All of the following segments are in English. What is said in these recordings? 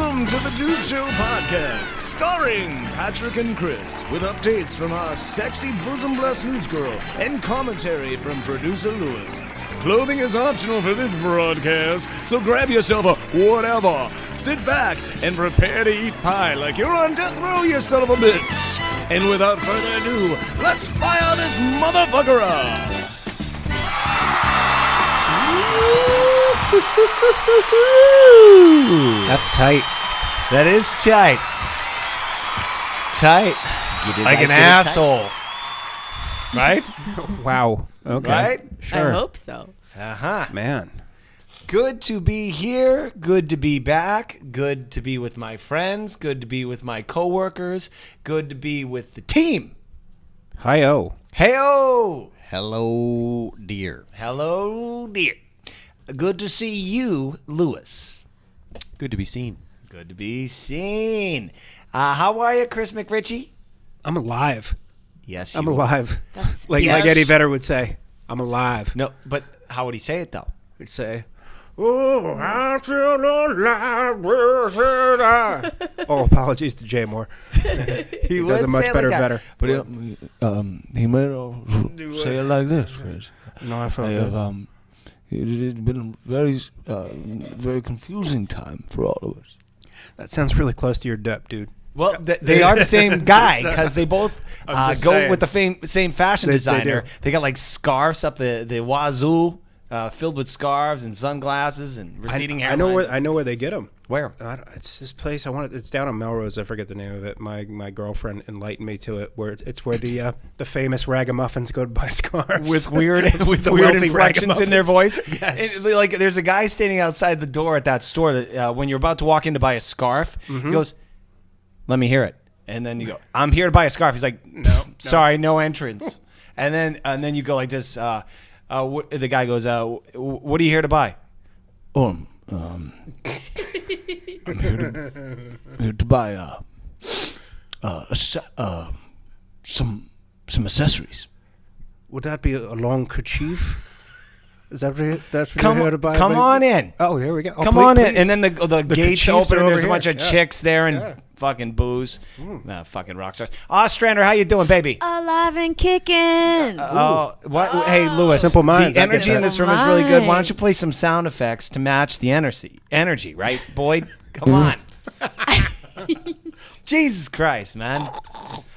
Welcome to the Dude Show podcast, starring Patrick and Chris, with updates from our sexy bosom-blessed newsgirl and commentary from producer Lewis. Clothing is optional for this broadcast, so grab yourself a whatever, sit back, and prepare to eat pie like you're on death row, you son of a bitch. And without further ado, let's fire this motherfucker up! That's tight. That is tight. Tight. Like an asshole. Right? Wow. Okay. Right? Sure. I hope so. Uh-huh. Man. Good to be here. Good to be back. Good to be with my friends. Good to be with my coworkers. Good to be with the team. Hi-oh. Hey-oh. Hello, dear. Hello, dear. Good to see you, Lewis. Good to be seen. Good to be seen. How are you, Chris McRitchie? I'm alive. Yes, I'm alive. That's Like Yes. Eddie Vedder would say, I'm alive. No, but how would he say it, though? He'd say, oh, I'm still alive. Where should I? Oh, apologies to Jay Moore. He does a much better Vedder. But he might also say it like this, Chris. No, I felt good. It's been a very confusing time for all of us. That sounds really close to your dep, dude. Well, they are the same guy because they both I'm just go saying. with the same fashion They designer. do. They got like scarves up the wazoo, filled with scarves and sunglasses and receding I hairline. know where they get them. Where? It's this place. It's down on Melrose. I forget the name of it. My girlfriend enlightened me to it. Where it's where the famous ragamuffins go to buy scarves With weird The weird wealthy inflections in their voice. Yes. And, like there's a guy standing outside the door at that store that when you're about to walk in to buy a scarf, he goes, "Let me hear it." And then you go, "I'm here to buy a scarf." He's like, "No, sorry, no entrance." and then you go like this. The guy goes, "What are you here to buy?" Oh, I'm here to buy some accessories. Would that be a long kerchief? Is that that's what Come you're here to buy? come on in. Oh, there we go. Oh, Come please, on in. please. And then the gates kerchiefs open are and there's a over bunch here. of Yeah. chicks there and Yeah. fucking booze. Fucking rock stars. Ostrander, how you doing, baby? alive and kicking. Oh, what? Hey, Lewis. Simple minds, The I get energy in that. this room is really good. Why don't you play some sound effects to match the energy, right, Boyd? Come on. Jesus Christ, man.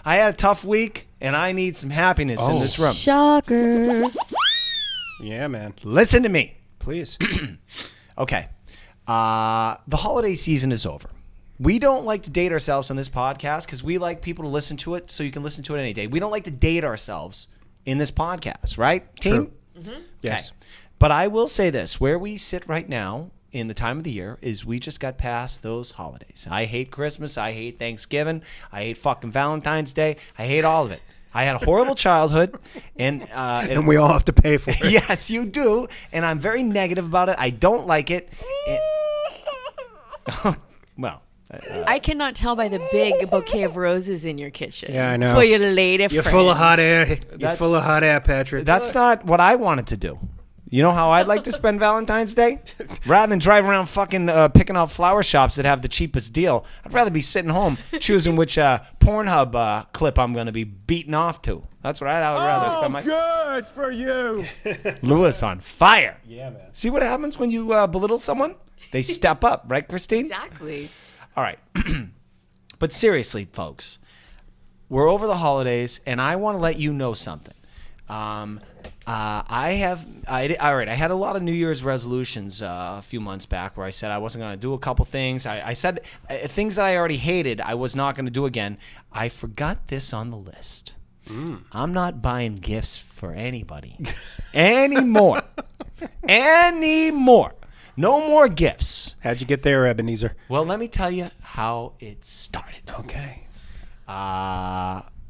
I had a tough week, and I need some happiness in this room. Shocker. Yeah, man. Listen to me. Please. Okay. The holiday season is over. We don't like to date ourselves on this podcast because we like people to listen to it so you can listen to it any day. We don't like to date ourselves in this podcast, right, team? True. Yes. Okay. But I will say this. Where we sit right now in the time of the year is we just got past those holidays. I hate Christmas. I hate Thanksgiving. I hate fucking Valentine's Day. I hate all of it. I had a horrible childhood, and And we all have to pay for it. yes, you do. And I'm very negative about it. I don't like it. Well, I cannot tell by the big bouquet of roses in your kitchen. Yeah, I know. For your lady You're friend. full of hot air. You're That's- full of hot air, Patrick. that's not what I wanted to do. You know how I'd like to spend Valentine's Day? Rather than drive around fucking picking out flower shops that have the cheapest deal, I'd rather be sitting home choosing which Pornhub clip I'm going to be beating off to. That's what I would rather spend my... good for you. Lewis on fire. Yeah, man. See what happens when you belittle someone? They step up, right, Christine? Exactly. All right. But seriously, folks, we're over the holidays, and I want to let you know something. I had a lot of New Year's resolutions a few months back where I said I wasn't going to do a couple things. I said things that I already hated I was not going to do again. I forgot this on the list. I'm not buying gifts for anybody anymore. No more gifts. How'd you get there, Ebenezer? Well, let me tell you how it started. Okay.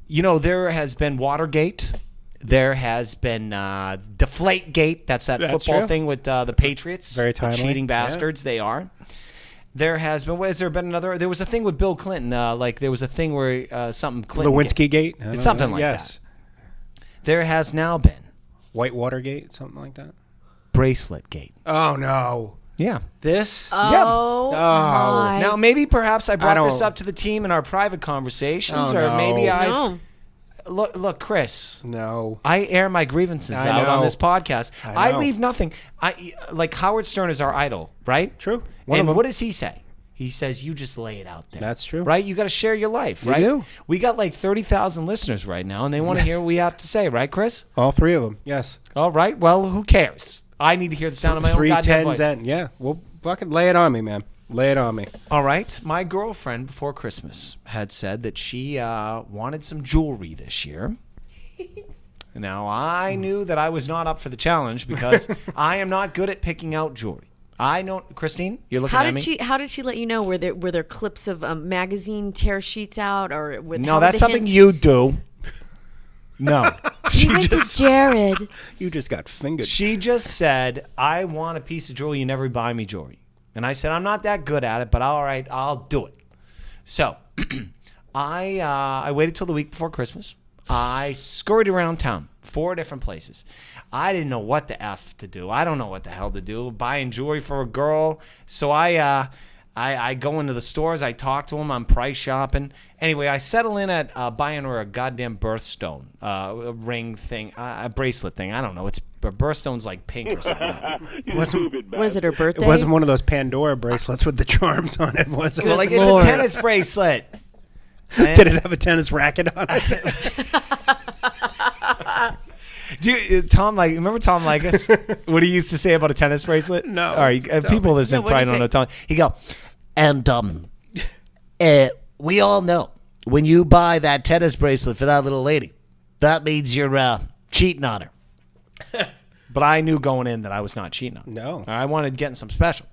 There has been Watergate. There has been Deflategate. That's football true. thing with the Patriots. Very The timely. cheating bastards they are. There has been. Has there been another? There was a thing with Bill Clinton. There was a thing where something Clinton. Lewinsky Gate? I don't Something know. like yes. that. There has now been Whitewater Gate? Something like that? Bracelet Gate. Oh, no. Yeah. This? Oh, my. Now, maybe perhaps I brought this don't- up to the team in our private conversations, Oh, or no. maybe I. No. Look, Chris. No. I air my grievances I out on know. this podcast. I I know. leave nothing. Like Howard Stern is our idol, right? True. One of And them. what does he say? He says, "You just lay it out there." That's true. right? You got to share your life, You right? do. We got like 30,000 listeners right now, and they want to hear what we have to say, right, Chris? All three of them. Yes. All right. Well, who cares? I need to hear the sound of my own Three goddamn tens voice. and yeah. Well, fucking lay it on me, man. Lay it on me. All right. My girlfriend before Christmas had said that she wanted some jewelry this year. Now, I knew that I was not up for the challenge because I am not good at picking out jewelry. I know, Christine, you're looking How at did me. How did she let you know? Were there clips of magazine tear sheets out, or with No, that's something you do. No. You went to Jared. You just got fingered. She just said, I want a piece of jewelry. You never buy me jewelry. And I said, I'm not that good at it, but all right, I'll do it. So I waited till the week before Christmas. I scurried around town, 4 different places. I didn't know what the F to do. I don't know what the hell to do. Buying jewelry for a girl. So I go into the stores. I talk to them. I'm price shopping. Anyway, I settle in at buying her a goddamn birthstone, a ring thing, a bracelet thing. I don't know. It's a birthstone's like pink or something. What is it? Her birthday? It wasn't one of those Pandora bracelets with the charms on it, was it? Well, like Lord. it's a tennis bracelet. Did it have a tennis racket on it? Tom, remember Tom Likas? What he used to say about a tennis bracelet? No. All right, people listening No, what'd probably he don't know say? Tom. He go, And we all know when you buy that tennis bracelet for that little lady, that means you're cheating on her. but I knew going in that I was not cheating on her. No. I wanted getting some special.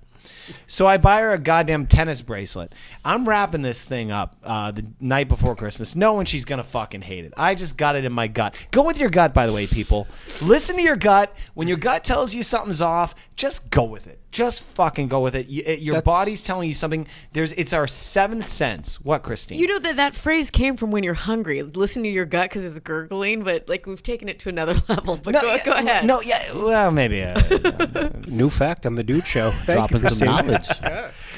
So I buy her a goddamn tennis bracelet. I'm wrapping this thing up the night before Christmas, knowing she's going to fucking hate it. I just got it in my gut. Go with your gut, by the way, people. Listen to your gut. When your gut tells you something's off, just go with it. Just fucking go with it. Your body's telling you something. It's our 7th sense. What, Christine? You know that phrase came from when you're hungry. Listen to your gut because it's gurgling, but like we've taken it to another level. But go ahead. No, yeah, well, maybe. New fact on the Dude Show. Thank you, Dropping some Christine. knowledge.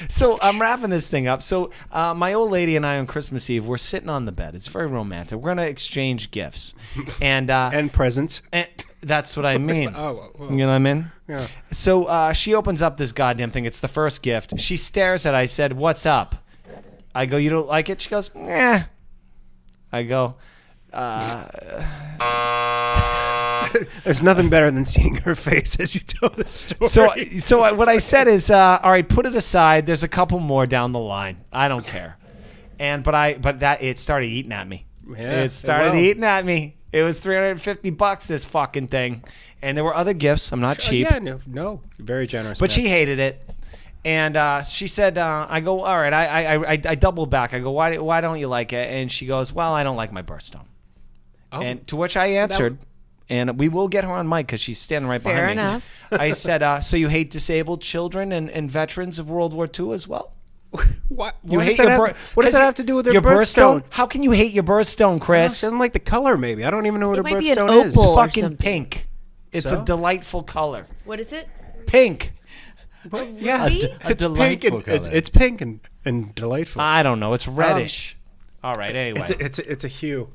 So I'm wrapping this thing up. So my old lady and I on Christmas Eve, we're sitting on the bed. It's very romantic. We're gonna exchange gifts, and And presents. that's what I mean. Oh, well. You know what I mean? Yeah. So she opens up this goddamn thing. It's the first gift. She stares at it. I said, "What's up?" I go, "You don't like it?" She goes, "Eh." I go, There's nothing better than seeing her face as you tell the story. What I said is, all right, put it aside. There's a couple more down the line. I don't care. It started eating at me. Yeah, it started it will. eating at me. It was $350, this fucking thing. And there were other gifts. I'm not cheap. Yeah, no, very generous. But man. she hated it. And she said, I go, all right, I doubled back. I go, why don't you like it? And she goes, well, I don't like my birthstone. Oh. And to which I answered, and we will get her on mic because she's standing right Fair behind enough. me. I said, so you hate disabled children and veterans of World War II as well? What? You What hate does that your have- what does that have to do with your their birthstone? How can you hate your birthstone, She Chris? doesn't like the color, maybe. I don't even know what It a might be an birthstone is. opal. or Fucking something. pink. It's So? a delightful color. What is it? Pink. Yeah, Ruby? it's delightful pink and, color. it's pink and delightful. I don't know. It's reddish. All right. Anyway. It's a hue.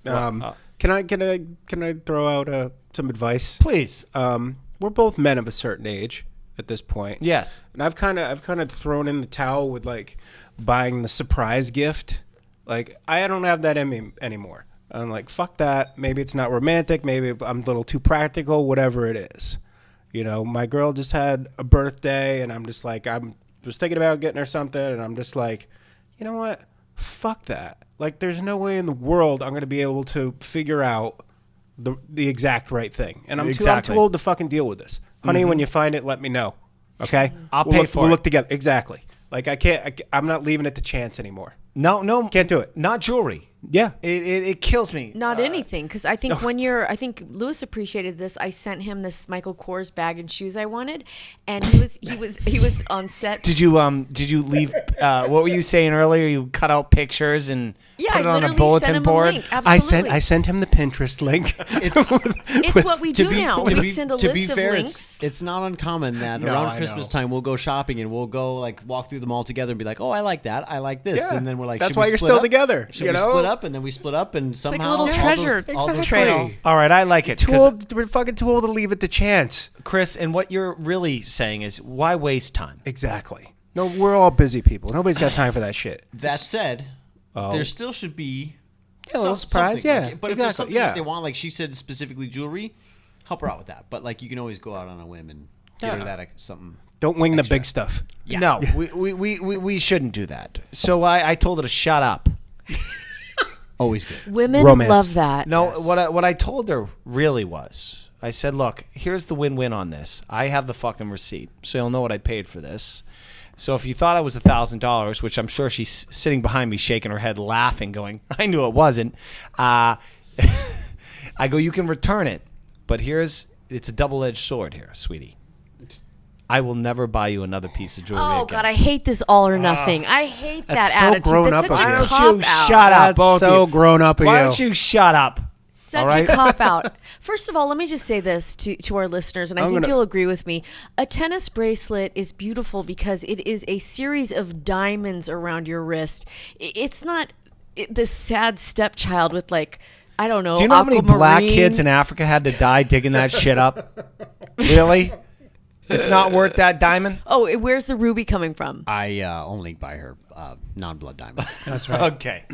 Can I throw out some advice? Please. We're both men of a certain age at this point. Yes. And I've kind of thrown in the towel with like buying the surprise gift. Like I don't have that in me anymore. I'm like, fuck that. Maybe it's not romantic. Maybe I'm a little too practical. Whatever it is, you know. My girl just had a birthday, and I'm just like, was thinking about getting her something, and I'm just like, you know what? Fuck that. Like, there's no way in the world I'm gonna be able to figure out the exact right thing, and I'm Exactly. too old to fucking deal with this, honey. When you find it, let me know. Okay, I'll We'll pay look, for we'll it. look together. Exactly. Like I'm not leaving it to chance anymore. No. Can't do it. Not jewelry. Yeah. It kills me. Not anything, because I think I think Lewis appreciated this. I sent him this Michael Kors bag and shoes I wanted, and he was on set. Did you leave? What were you saying earlier? You cut out pictures and put it I on a literally bulletin sent him board. A link. Absolutely. I sent him the Pinterest link. It's what we do now. to We be- send a to list be of fair, links. it's not uncommon that No, around I Christmas know. time we'll go shopping and we'll go like walk through them all together and be like, oh, I like that, I like this, Yeah. and then we're like, That's should why we you're split still up? together, Should you we know? split up? And then we split up, and like a somehow little all treasure all those trail. things- All right, I like it. 'Cause, We're fucking too old to leave it to chance. Chris, and what you're really saying is, why waste time? Exactly. No, we're all busy people. Nobody's got time for that shit. That said, Oh. there still should be Yeah, a little surprise. something, Yeah, like- but if there's exactly, something yeah. that they want, like she said, specifically jewelry, help her out with that. But like, you can always go out on a whim and get her that something. Don't wing extra. the big stuff. No, we shouldn't do that. So I told her to shut up. Always good. Women Romance. love that. No, what I told her really was, I said, look, here's the win-win on this. I have the fucking receipt, so you'll know what I paid for this. So if you thought it was $1,000, which I'm sure she's sitting behind me shaking her head laughing, going, I knew it wasn't. I go, you can return it, but it's a double-edged sword here, sweetie. I will never buy you another piece of jewelry Oh again. God, I hate this all or nothing. I hate that that's so attitude. grown That's up such of a you. Why cop don't you out. shut up, That's both so of you? grown up of Why you. don't you shut up? Such All right? a cop out. First of all, let me just say this to our listeners, and I think you'll agree with me. A tennis bracelet is beautiful because it is a series of diamonds around your wrist. It's not this sad stepchild with like, I don't know. Do you know how many black aquamarine. kids in Africa had to die digging that shit up? Really? It's not worth that diamond? Oh, where's the ruby coming from? I only buy her non-blood diamond. That's right. Okay.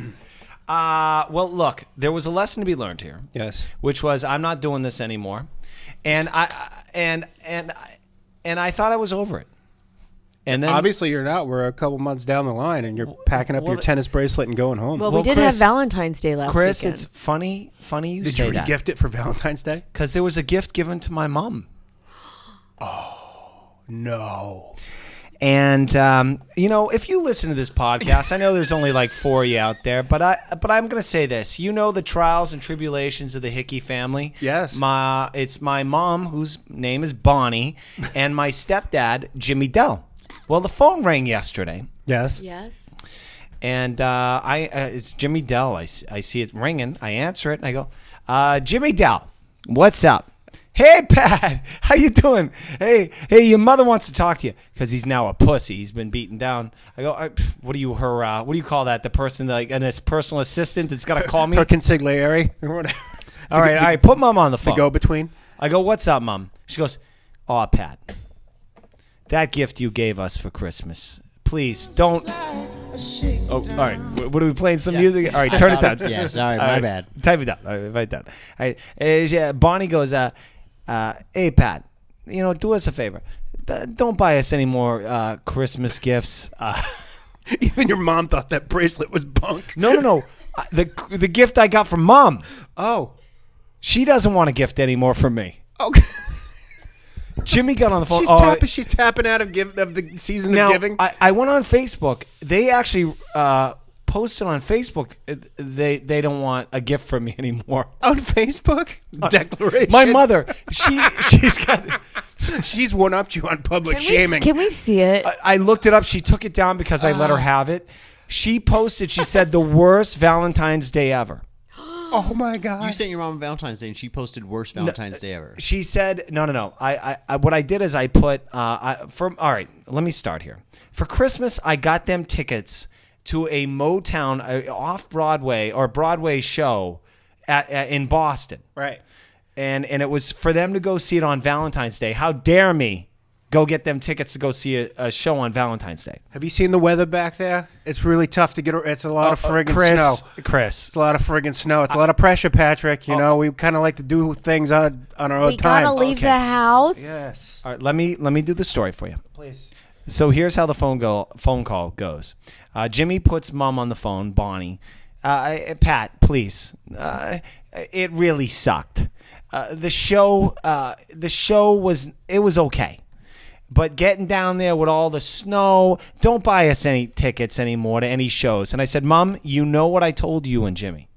Well, look, there was a lesson to be learned here. Yes. Which was, I'm not doing this anymore, and I thought I was over it. And then Obviously, you're not. We're a couple months down the line, and you're packing up your tennis bracelet and going home. Well, Well, we did Chris- have Valentine's Day last Chris, weekend. it's funny you Did say you that, regift it for Valentine's Day? because there was a gift given to my mom. No. And if you listen to this podcast, I know there's only like 4 of you out there, but I'm gonna say this. You know the trials and tribulations of the Hickey family. Yes. It's my mom, whose name is Bonnie, and my stepdad, Jimmy Dell. Well, the phone rang yesterday, Yes. Yes. and it's Jimmy Dell. I see it ringing. I answer it, and I go, Jimmy Dell, what's up? Hey, Pat, how you doing? Hey, your mother wants to talk to you because he's now a pussy. He's been beaten down. I go, what do you call that? The person, like, and his personal assistant that's got to call me? Her consigliere. Or whatever. All right, put Mom on the The phone. go-between. I go, what's up, Mom? She goes, oh, Pat, that gift you gave us for Christmas, please don't. Oh, all right. What are we playing? Some music? All right, turn it down. Yeah, sorry, All my right, bad. Type it down. All right, write it down. All right. Yeah, Bonnie goes, hey, Pat, do us a favor. Don't buy us any more Christmas gifts. Even your mom thought that bracelet was bunk. No. The gift I got from Mom. Oh. She doesn't want a gift anymore from me. Okay. Jimmy got on the phone. She's tapping out of the season Now, of giving. I went on Facebook. They actually posted on Facebook they don't want a gift from me anymore. On Facebook? Declaration. My mother, she's got. She's one-upped you on public shaming. Can we see it? I looked it up. She took it down because I let her have it. She posted. She said the worst Valentine's Day ever. Oh my God. You sent your mom Valentine's Day, and she posted worst Valentine's Day ever. She said, no. I what I did is I put all right, let me start here. For Christmas, I got them tickets to a Motown off Broadway or Broadway show in Boston. Right. And it was for them to go see it on Valentine's Day. How dare me go get them tickets to go see a show on Valentine's Day? Have you seen the weather back there? It's really tough to get. It's a lot of friggin' snow. Chris. It's a lot of friggin' snow. It's a lot of pressure, Patrick. You know, we kind of like to do things on our own We time. gotta leave Okay. the house. Yes. All right, let me do the story for you. Please. So here's how the phone call goes. Jimmy puts Mom on the phone, Bonnie. Pat, please. It really sucked. The show was okay. But getting down there with all the snow, don't buy us any tickets anymore to any shows. And I said, Mom, you know what I told you and Jimmy.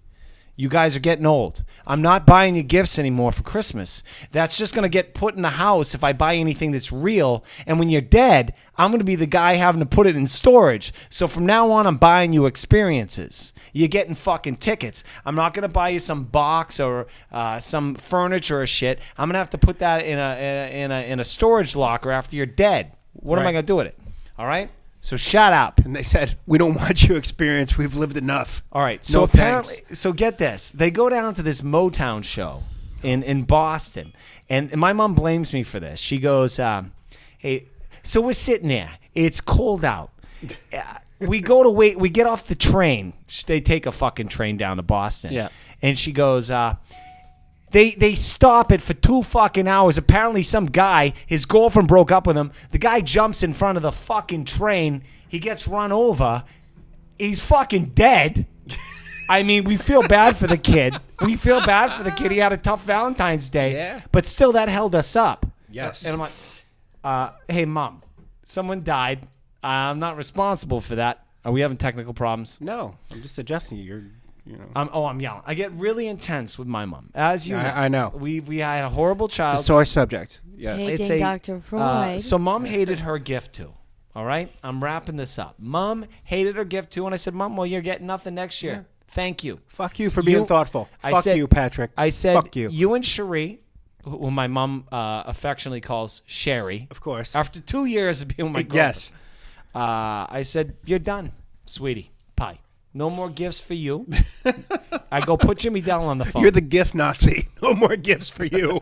You guys are getting old. I'm not buying you gifts anymore for Christmas. That's just going to get put in the house if I buy anything that's real. And when you're dead, I'm going to be the guy having to put it in storage. So from now on, I'm buying you experiences. You're getting fucking tickets. I'm not going to buy you some box or some furniture or shit. I'm going to have to put that in a storage locker after you're dead. What am I going to do with it? All right? So shut up. And they said, we don't want you experience. We've lived enough. All right. So No apparently, thanks. so get this. They go down to this Motown show in Boston. And my mom blames me for this. She goes, hey, so we're sitting there. It's cold out. We get off the train. They take a fucking train down to Boston. Yeah. And she goes, They stop it for 2 fucking hours. Apparently some guy, his girlfriend broke up with him. The guy jumps in front of the fucking train. He gets run over. He's fucking dead. I mean, we feel bad for the kid. He had a tough Valentine's Day. Yeah. But still, that held us up. Yes. And I'm like, hey, Mom, someone died. I'm not responsible for that. Are we having technical problems? No, I'm just adjusting you. I'm yelling. I get really intense with my mom. As you know. I know. We had a horrible child. It's a sore subject. Yes. Hating Dr. Freud. So Mom hated her gift too. All right? I'm wrapping this up. Mom hated her gift too, and I said, Mom, well, you're getting nothing next year. Thank you. Fuck you for being thoughtful. Fuck you, Patrick. I said, fuck you. You and Cherie, who my mom affectionately calls Sherry. Of course. After 2 years of being with my girlfriend. Yes. I said, you're done, sweetie pie. No more gifts for you. I go put Jimmy Dell on the phone. You're the gift Nazi. No more gifts for you.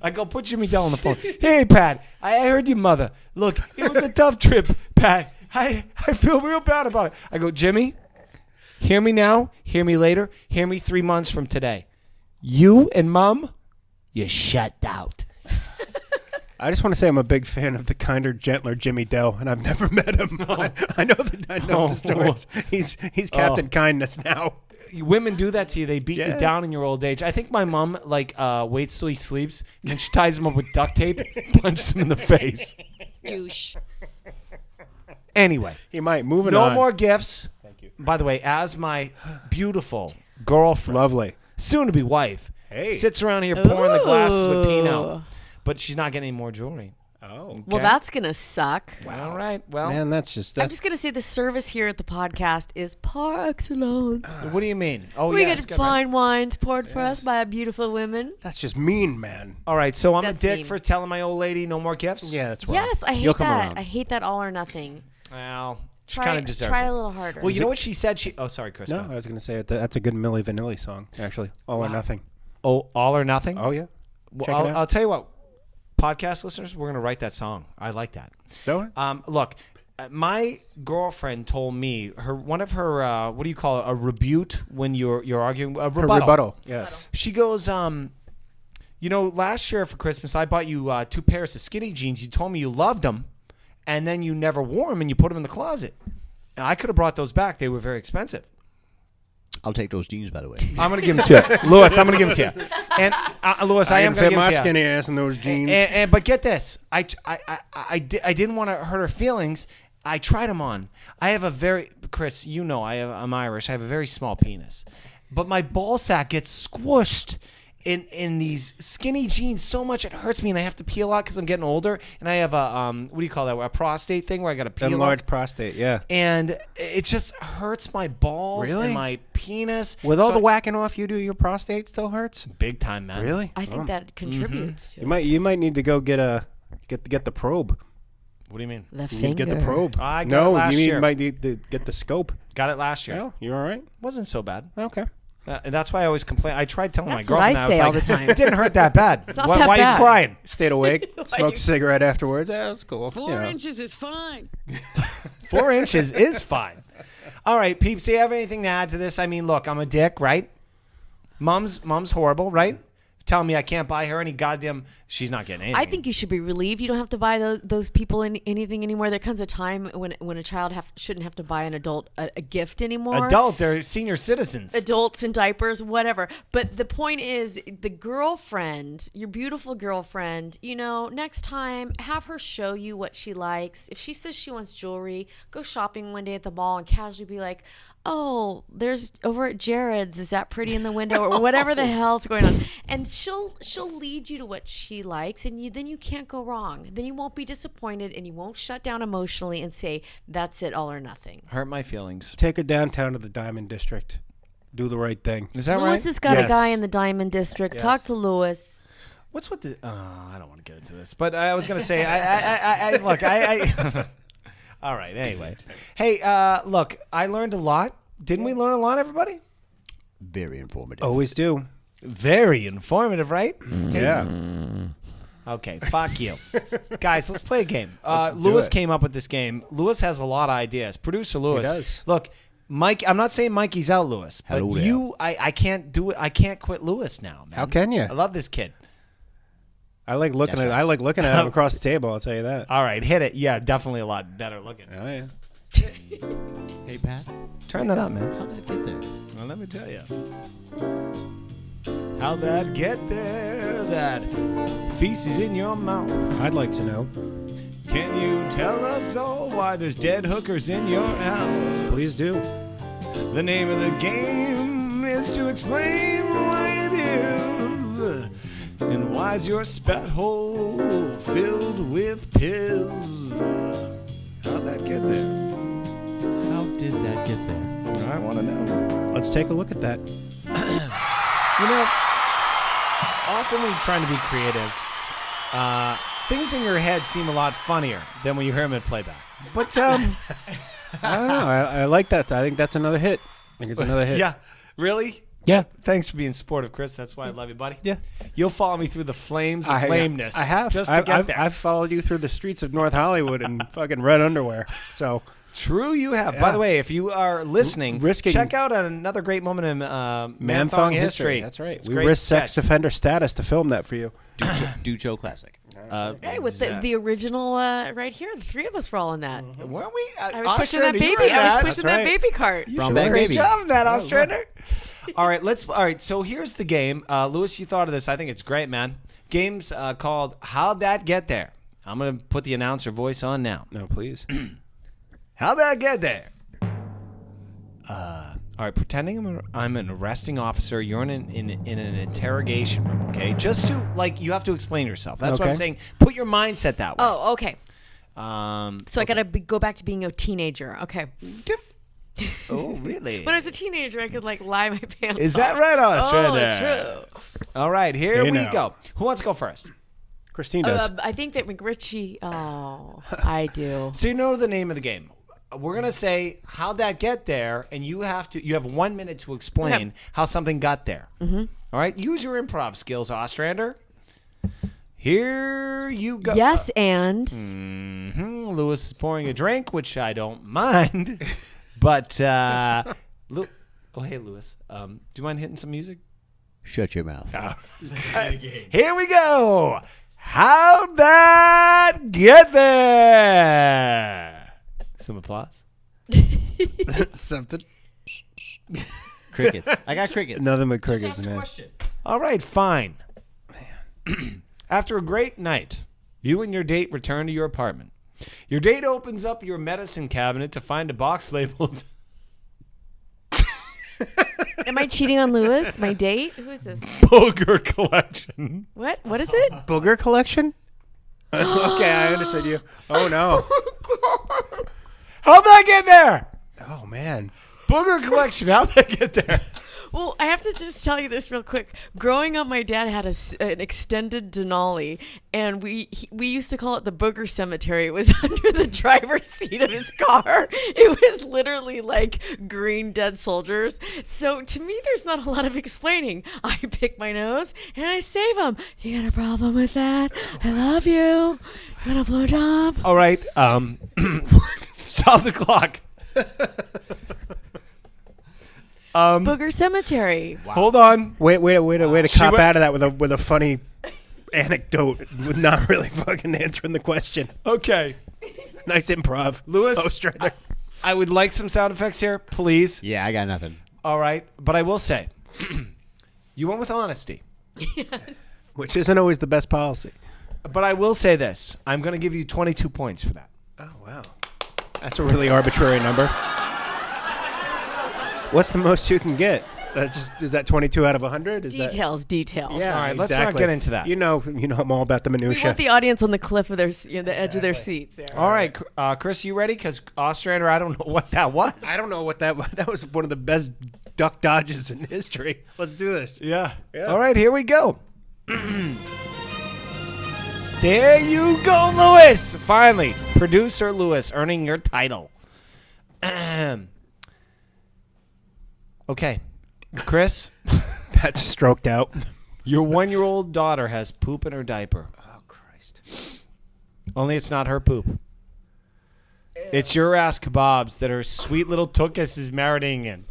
I go put Jimmy Dell on the phone. Hey, Pat, I heard your mother. Look, it was a tough trip, Pat. I feel real bad about it. I go, Jimmy, hear me now, hear me later, hear me 3 months from today. You and Mom, you're shut out. I just want to say I'm a big fan of the kinder, gentler Jimmy Dell, and I've never met him. I know the stories. He's Captain Kindness now. Women do that to you. They beat you down in your old age. I think my mom waits till he sleeps, and she ties him up with duct tape, punches him in the face. Douche. Anyway, He might. Moving no on. more gifts. Thank you. By the way, as my beautiful girlfriend, Lovely. soon-to-be wife, Hey. sits around here pouring the glasses with Ooh. Pinot, but she's not getting any more jewelry. Oh. Well, that's going to suck. All right. Well, Man, I'm just going to say the service here at the podcast is par excellence. what do you mean? Oh, We yeah, get it's good, fine wines poured for us by beautiful women. that's just mean, man. All right, so I'm That's a dick mean. for telling my old lady no more gifts? Yeah, that's wrong. Yes, I You'll hate come that. around. I hate that all or nothing. Well, she kind of deserves Try it. a little harder. Well, you know what she said? Oh, sorry, Chris. No, go. I was going to say that's a good Milli Vanilli song, actually. All or nothing. Oh, all or nothing? Oh, yeah. Well, Check it out. I'll tell you what, podcast listeners, we're going to write that song. I like that. Don't it? Look, my girlfriend told me one of her what do you call it? A rebuke when you're arguing. A rebuttal. Her rebuttal. Yes. She goes, last year for Christmas I bought you 2 pairs of skinny jeans. You told me you loved them, and then you never wore them and you put them in the closet. And I could have brought those back. They were very expensive. I'll take those jeans, by the way. I'm going to give them to you. Lewis, I'm going to give them to you. And Lewis, I am can going to fit give them my to you. skinny ass in those jeans. But get this, I didn't want to hurt her feelings. I tried them on. I have a very, Chris, you know, I'm Irish. I have a very small penis, but my ball sack gets squished in these skinny jeans so much it hurts me, and I have to peel out because I'm getting older, and I have a what do you call that? A prostate thing where I got to peel. Enlarged out. prostate, yeah. And it just hurts my balls Really? and my penis. With all So the whacking off you do, your prostate still hurts? big time, man. Really? I think that contributes to You might need to go get the probe. What do you mean? the You finger. need to get the probe. I got it last year. might need to get the scope. Got it last year. Yeah, you all right? Wasn't so bad. Okay. And that's why I always complain. I tried telling That's my what I girlfriend. say was all like, the time. It didn't hurt that bad. not why that why bad. you crying? Stayed awake, smoked a cigarette afterwards. Yeah, that's cool. 4 inches is fine. 4 inches is fine. All right, peeps. Do you have anything to add to this? I mean, look, I'm a dick, right? Mom's horrible, right? telling me I can't buy her any goddamn. She's not getting anything. I think you should be relieved. You don't have to buy those people anything anymore. There comes a time when a child shouldn't have to buy an adult a gift anymore. They're senior citizens. Adults in diapers, whatever. But the point is, the girlfriend, your beautiful girlfriend, next time, have her show you what she likes. If she says she wants jewelry, go shopping one day at the mall and casually be like, oh, there's over at Jared's. Is that pretty in the window? Or whatever the hell's going on. And she'll lead you to what she likes, and then you can't go wrong. Then you won't be disappointed, and you won't shut down emotionally and say, that's it, all or nothing. Hurt my feelings. Take her downtown to the Diamond District. Do the right thing. Is that right? Lewis has got Yes. a guy in the Diamond District. Yes. Talk to Lewis. What's with the? I don't want to get into this, but I was gonna say, I look, I all right. Anyway, hey, look, I learned a lot. Didn't we learn a lot, everybody? Very informative. Always do. Very informative, right? Yeah. Okay, fuck you. Guys, let's play a game. do Lewis it. came up with this game. Lewis has a lot of ideas. Producer Lewis. He does. Look, Mike, I'm not saying Mikey's out, Lewis, but Hello there. I can't do it. I can't quit Lewis now, man. How can you? I love this kid. I like looking at him across the table. I'll tell you that. All right, hit it. Yeah, definitely a lot better looking. Oh yeah. Hey, Pat. Turn that up, man. How'd that get there? Well, let me tell you. How'd that get there? That feces in your mouth. I'd like to know. Can you tell us all why there's dead hookers in your house? Please do. The name of the game is to explain why it is. And why's your spat hole filled with piss? How'd that get there? How did that get there? I want to know. Let's take a look at that. Often when you're trying to be creative, things in your head seem a lot funnier than when you hear them in playback. But, I don't know. I like that. I think that's another hit. I think it's another hit. yeah, really? Yeah. Thanks for being supportive, Chris. That's why I love you, buddy. Yeah. You'll follow me through the flames of lameness. I have. Just to get there. I've followed you through the streets of North Hollywood in fucking red underwear. So True, you have. Yeah. By the way, if you are listening, Risking- check out another great moment in Man-Thong history. That's right. It's We great risked sex sketch. defender status to film that for you. Ducho Classic. Hey, with the original right here, the three of us were all in that. Weren't we? I was pushing that baby. I was pushing That's that right. baby cart. Brown bag Great baby. job on that, Ostrander. All right, so here's the game. Lewis, you thought of this. I think it's great, man. Game's called How'd That Get There? I'm going to put the announcer voice on now. No, please. How'd that get there? All right, pretending I'm an arresting officer. You're in an interrogation room, okay? Just to, you have to explain yourself. That's what I'm Okay. saying. Put your mindset that way. Oh, okay. So I gotta go back to being a teenager. Okay. Oh, really? When I was a teenager, I could lie my pants. Is that off. right, Oh, Ostrander? it's true. All right, here Hey, we now. go. Who wants to go first? Christine does. I think that McRitchie. Oh, I do. So you know the name of the game. We're gonna say how'd that get there, and you have 1 minute to explain Okay. how something got there. Mm-hmm. All right, use your improv skills, Ostrander. Here you go. Yes, and Lewis is pouring a drink, which I don't mind, but oh hey Lewis, do you mind hitting some music? Shut your mouth. Here we go. How'd that get there? Some applause. Something. Crickets. I got crickets. Nothing but crickets, man. All right, fine. After a great night, you and your date return to your apartment. Your date opens up your medicine cabinet to find a box labeled. am I cheating on Lewis? My date? Who is this? Booger Collection. What? What is it? Booger collection? Okay, I understood you. Oh, no. How'd that get there? Oh, man. Booger Collection. How'd that get there? Well, I have to just tell you this real quick. Growing up, my dad had an extended Denali, and we used to call it the Booger Cemetery. It was under the driver's seat of his car. It was literally like green dead soldiers. So to me, there's not a lot of explaining. I pick my nose and I save him. You got a problem with that? I love you. You want a blowjob? All right. Stop the clock. Booger Cemetery. Hold on. Way to She cop went- out of that with a funny anecdote with not really fucking answering the question. Okay. Nice improv. Lewis, Strider. I would like some sound effects here, please. Yeah, I got nothing. All right. But I will say, you went with honesty. Which isn't always the best policy. But I will say this. I'm going to give you 22 points for that. Oh, wow. That's a really arbitrary number. What's the most you can get? Is that 22 out of 100? Details. Yeah, All right, let's not exactly. get into that. You know I'm all about the We minutia. want the audience on the cliff of their, the edge of their seats. There. All right, Chris, you ready? Because Ostrander, I don't know what that was. I don't know what that was one of the best duck dodges in history. Let's do this. Yeah. Yeah. All right, here we go. There you go, Lewis. Finally, producer Lewis earning your title. Okay, Chris, Pat just stroked out. your 1-year-old daughter has poop in her diaper. Oh, Christ. Only it's not her poop. It's your ass kebabs that her sweet little tuchus is marinating in.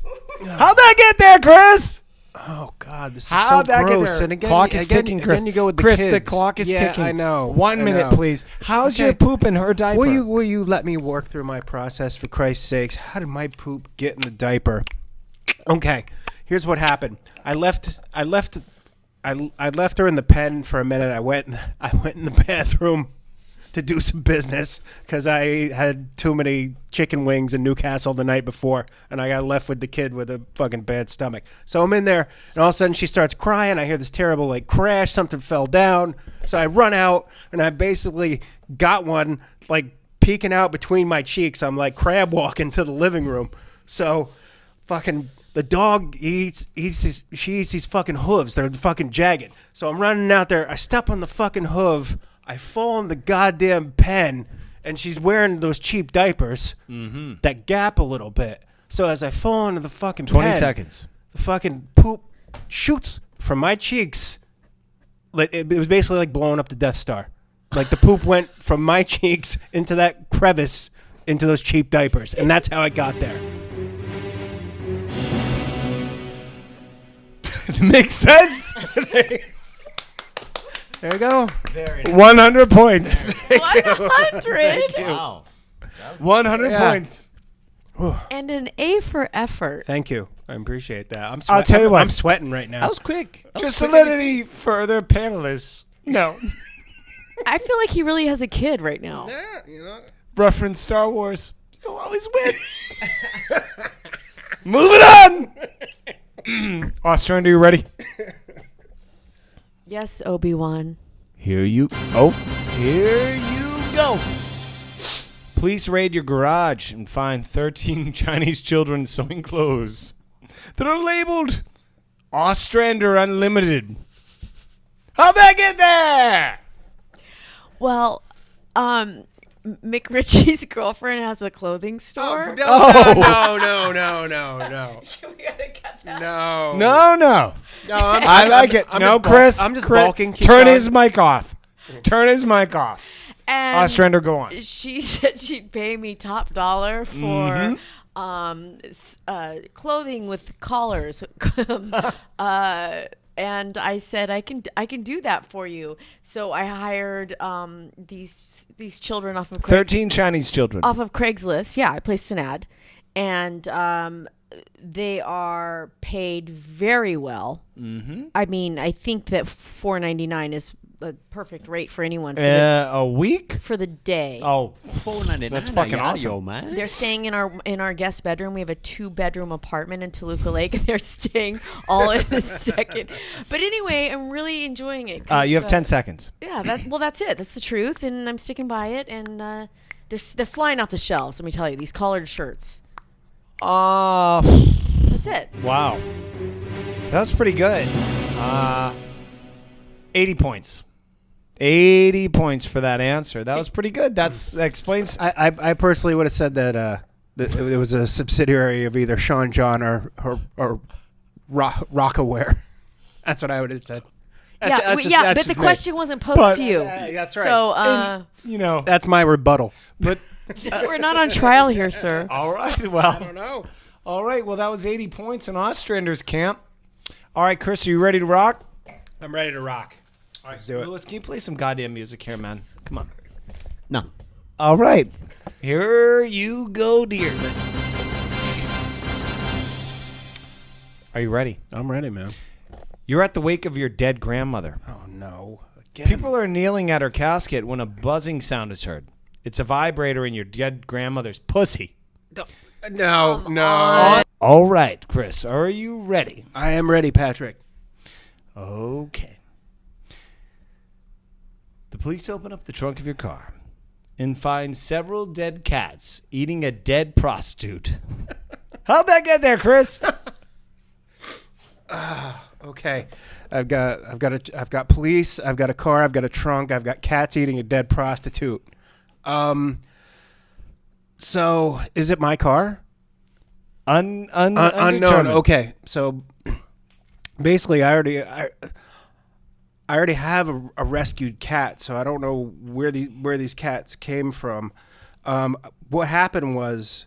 How'd that get there, Chris? Oh, God, this is How'd so that gross. get there? And again, Clock is again, ticking, Chris. Again, you go with the Chris, kids. the clock is yeah, ticking. I know. 1 minute, please. How's Okay. your poop in her diaper? Will you let me work through my process for Christ's sakes? How did my poop get in the diaper? Okay, here's what happened. I left her in the pen for a minute. I went in the bathroom to do some business because I had too many chicken wings in Newcastle the night before, and I got left with the kid with a fucking bad stomach. So I'm in there, and all of a sudden she starts crying. I hear this terrible crash. Something fell down. So I run out, and I basically got one peeking out between my cheeks. I'm crab walking to the living room. So fucking the dog she eats these fucking hooves. They're fucking jagged. So I'm running out there. I step on the fucking hoof. I fall in the goddamn pen, and she's wearing those cheap diapers that gap a little bit. So as I fall into the fucking 20 pen, seconds. the fucking poop shoots from my cheeks. It was basically like blowing up the Death Star. The poop went from my cheeks into that crevice into those cheap diapers, and that's how I got there. Makes sense. There you go. 100 points. 100 Wow. 100 Yeah. points. and an A for effort. Thank you. I appreciate that. I'll tell you what. I'm sweating right now. That was quick. Just a little further panelists. No. I feel like he really has a kid right now. Reference Star Wars. You'll always win. Moving on. Ostrander, you ready? Yes, Obi-Wan. Here you go. Police raid your garage and find 13 Chinese children sewing clothes that are labeled Ostrander Unlimited. How'd that get there? Well, Mick Ritchie's girlfriend has a clothing store. No. We gotta cut that. No. I like it. No, Chris. I'm just Chris, balking. Keep turn going. his mic off. Turn his mic off. And Ostrander, go on. she said she'd pay me top dollar for clothing with collars. And I said I can do that for you. So I hired these children off of 13 Chinese children. off of Craigslist. Yeah, I placed an ad, and they are paid very well. Mm-hmm. I mean, I think that $4.99 is the perfect rate for anyone A week? for the day. Oh, $4.99. That's fucking awesome. man. They're staying in our guest bedroom. We have a 2-bedroom apartment in Toluca Lake, and they're staying all in the second. But anyway, I'm really enjoying it. you have 10 seconds. Yeah, that's it. That's the truth, and I'm sticking by it. And they're flying off the shelves. Let me tell you, these collared shirts. That's it. Wow. That's pretty good. 80 points. 80 points for that answer. That was pretty good. That explains. I personally would have said that it was a subsidiary of either Sean John or Rockaware. That's what I would have said. That's but the question wasn't posed to you. That's right. So, That's my rebuttal. But we're not on trial here, sir. all right. Well, I don't know. All right. Well, that was 80 points in Ostrander's camp. All right, Chris, are you ready to rock? I'm ready to rock. Let's do it. Lewis, can you play some goddamn music here, man? Come on. No. All right. Here you go, dear. Are you ready? I'm ready, man. You're at the wake of your dead grandmother. Oh, no. Again. People are kneeling at her casket when a buzzing sound is heard. It's a vibrator in your dead grandmother's pussy. No. All right, Chris, are you ready? I am ready, Patrick. Okay. The police open up the trunk of your car and find several dead cats eating a dead prostitute. How'd that get there, Chris? Okay. I've got police, I've got a car, I've got a trunk, I've got cats eating a dead prostitute. So is it my car? Unknown. Okay. So basically I already have a rescued cat, so I don't know where these cats came from. What happened was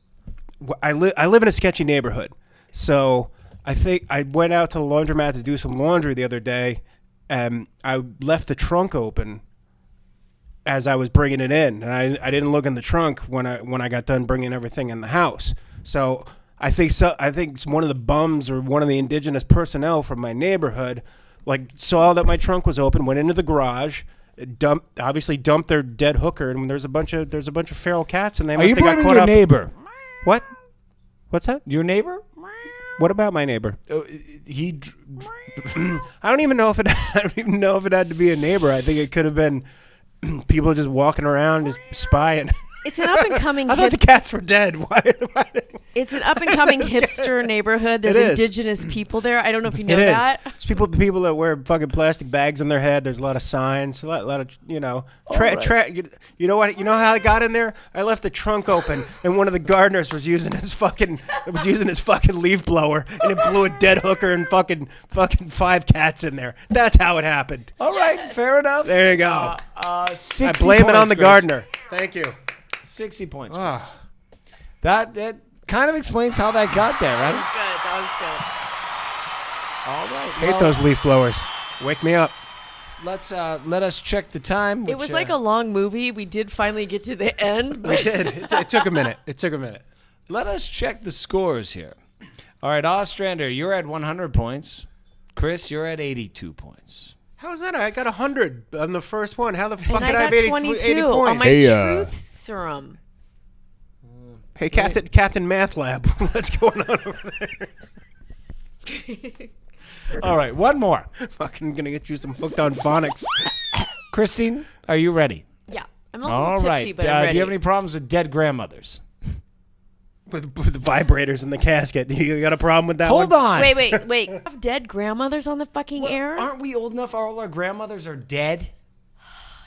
I live in a sketchy neighborhood. So I think I went out to the laundromat to do some laundry the other day, and I left the trunk open as I was bringing it in, and I didn't look in the trunk when I got done bringing everything in the house. So I think one of the bums or one of the indigenous personnel from my neighborhood saw that my trunk was open, went into the garage, dumped their dead hooker, and there's a bunch of feral cats, and they must have got caught up. Neighbor? What? What's that? Your neighbor? What about my neighbor? He. I don't even know if it had to be a neighbor. I think it could have been people just walking around, just spying. It's an up-and-coming I thought the cats were dead. Why It's an up-and-coming hipster neighborhood. There's indigenous people there. I don't know if you know that. There's people that wear fucking plastic bags on their head. There's a lot of signs, a lot of, you know. You know what? You know how I got in there? I left the trunk open, and one of the gardeners was using his fucking leaf blower, and it blew a dead hooker and fucking 5 cats in there. That's how it happened. All right, fair enough. There you go. 60 I blame it on the Chris. gardener. Thank you. 60 points. Chris. That kind of explains how that got there, right? That was good. All right. Hate those leaf blowers. Wake me up. Let us check the time. It was like a long movie. We did finally get to the end. We did. It took a minute. Let us check the scores here. All right, Ostrander, you're at 100 points. Chris, you're at 82 points. How is that? I got 100 on the first one. How the fuck And did I have got 80 22 points? on my truth serum. Hey, Captain Math Lab, what's going on over there? All right, one more. Fucking gonna get you some hooked on phonics. Christine, are you ready? Yeah, I'm a little All tipsy, right. but I'm ready. Do you have any problems with dead grandmothers? With the vibrators in the casket. You got a problem with that Hold one? on. Wait. Have dead grandmothers on the fucking air? Aren't we old enough? All our grandmothers are dead.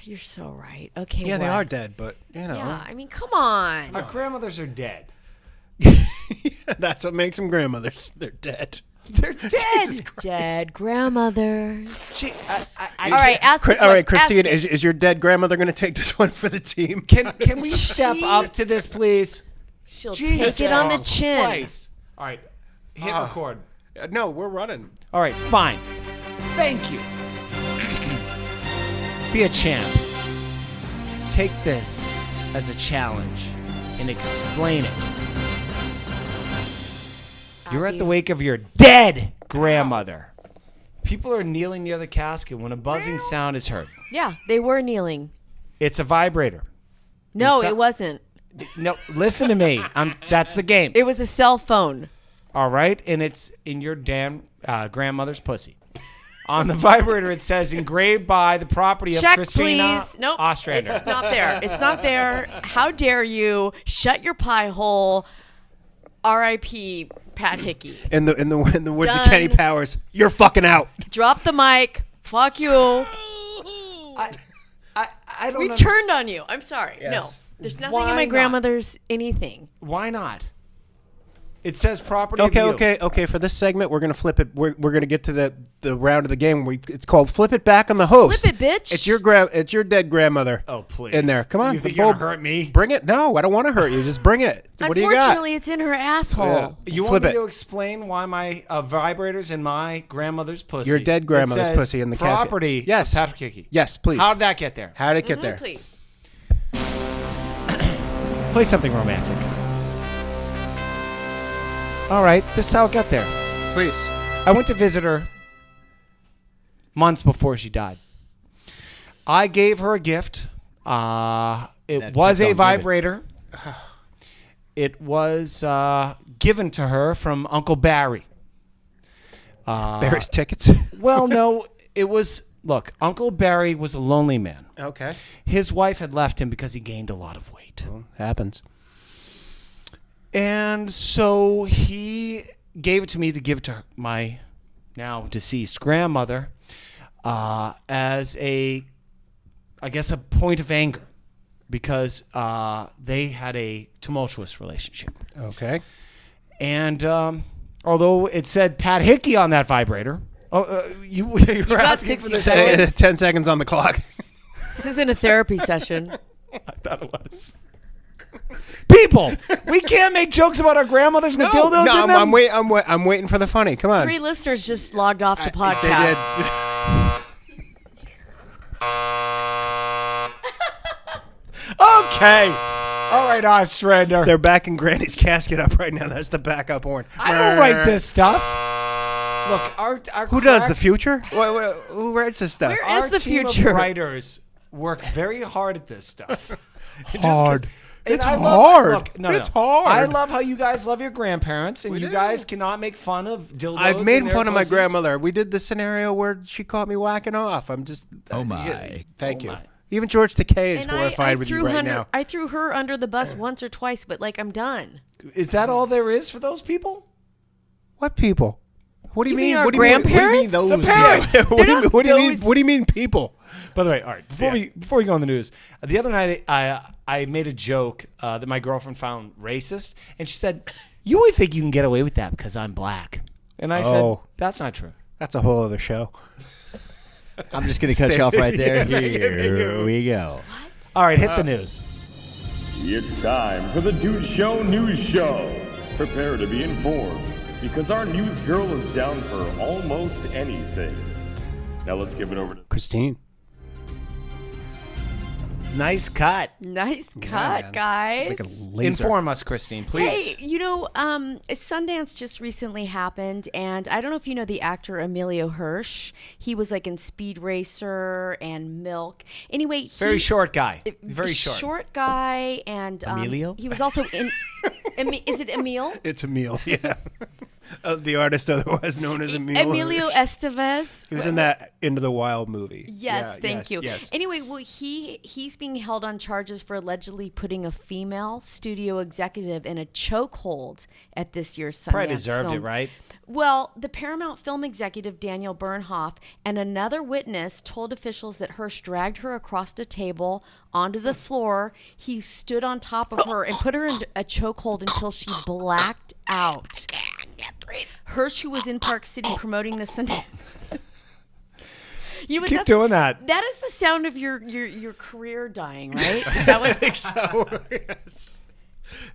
You're so right. Okay. Yeah, they what? are dead, but, you know. Yeah, I mean, come on. Our grandmothers are dead. That's what makes them grandmothers. They're dead. They're dead. Jesus Christ. Dead grandmothers. All All right, ask the All right, question. Christine, is your dead grandmother going to take this one for the team? Can we step up to this, please? She'll Jesus take it on the chin. Christ. All right, hit record. No, we're running. All right, fine. Thank you. Be a champ. Take this as a challenge and explain it. You're at the wake of your dead grandmother. People are kneeling near the casket when a buzzing sound is heard. Yeah, they were kneeling. It's a vibrator. No, it wasn't. No, listen to me. That's the game. It was a cell phone. All right, and it's in your damn grandmother's pussy. On the vibrator, it says engraved by the property of Check, Christina please. Nope. Ostrander. It's not there. It's not there. How dare you? Shut your pie hole. R.I.P. Pat Hickey. In the words Done. of Kenny Powers, you're fucking out. Drop the mic. Fuck you. I don't We've understand. turned on you. I'm sorry. Yes. No. There's nothing Why in my not? grandmother's anything. Why not? It says property of you. Okay. For this segment, we're gonna flip it. We're gonna get to the round of the game. It's called Flip It Back on the Host. Flip it, bitch. It's your dead grandmother. Oh, please. In there. Come on. You think you're going to hurt me? Bring it. No, I don't want to hurt you. Just bring it. What do you got? Unfortunately, it's in her asshole. Yeah. You Flip want me it. to explain why my vibrator's in my grandmother's pussy? Your dead grandmother's It says pussy in the casket. property Yes. of Patrick Hickey. Yes, please. How did that get there? How did it get there? Please. Play something romantic. All right, this is how it got there. Please. I went to visit her months before she died. I gave her a gift. It was a vibrator. It was given to her from Uncle Barry. Barry's tickets. Well, no, it was... Look, Uncle Barry was a lonely man. Okay. His wife had left him because he gained a lot of weight. Well, happens. And so he gave it to me to give to my now deceased grandmother as a point of anger because they had a tumultuous relationship. Okay. And although it said Pat Hickey on that vibrator, you were got asking for 60 this. seconds. 10 seconds on the clock. This isn't a therapy session. I thought it was. People, we can't make jokes about our grandmothers with dildos in them. I'm waiting for the funny. Come on. 3 listeners just logged off the They podcast. Okay. All right, Ostrander. They're backing Granny's casket up right now. That's the backup horn. I don't write this stuff. Look, our Who does the future? Who writes this stuff? Where Our is the team future? of writers work very hard at this stuff. Hard. And It's I love- hard. Look, no, It's no. hard. I love how you guys love your grandparents, and you do. guys cannot make fun of dildos. I've made and their fun of my pussies. grandmother. We did the scenario where she caught me whacking off. I'm just. Oh, my. Thank Oh, you. my. Even George Takei is And horrified with you right now. I threw her under the bus once or twice, but like I'm done. Is that all there is for those people? What people? What do you, You mean our What do you mean? What do you mean grandparents? those? The parents. Yeah. What do you mean? What do you mean? Those- What do you mean people? By the way, all right. Before we go on the news, the other night I made a joke that my girlfriend found racist, and she said, "You would think you can get away with that because I'm black," and I said, "That's not true." That's a whole other show. I'm just going to cut you off right there. Here we go. All right, hit the news. It's time for the Dude Show News Show. Prepare to be informed, because our news girl is down for almost anything. Now let's give it over to Christine. Nice cut. Nice cut, man. guys. Like a laser. Inform us, Christine, please. Hey, Sundance just recently happened, and I don't know if you know the actor Emilio Hirsch. He was like in Speed Racer and Milk. Anyway, Very short guy. Very short. Short guy, and Emilio? he was also in. Is it Emil? It's Emil. Yeah. The artist otherwise known as Emil. Emilio Hirsch. Estevez. He was in that Into the Wild movie. Yes, Yeah, thank you. Yes. Anyway, well, he's being held on charges for allegedly putting a female studio executive in a chokehold at this year's Sundance Probably deserved film. it, right? Well, the Paramount film executive Daniel Bernhoff and another witness told officials that Hirsch dragged her across the table onto the floor. He stood on top of her and put her in a chokehold until she blacked out. Hirsch, who was in Park City promoting the Sundance. You know what, Keep doing that. That is the sound of your career dying, right? Is that what? I think so. Yes.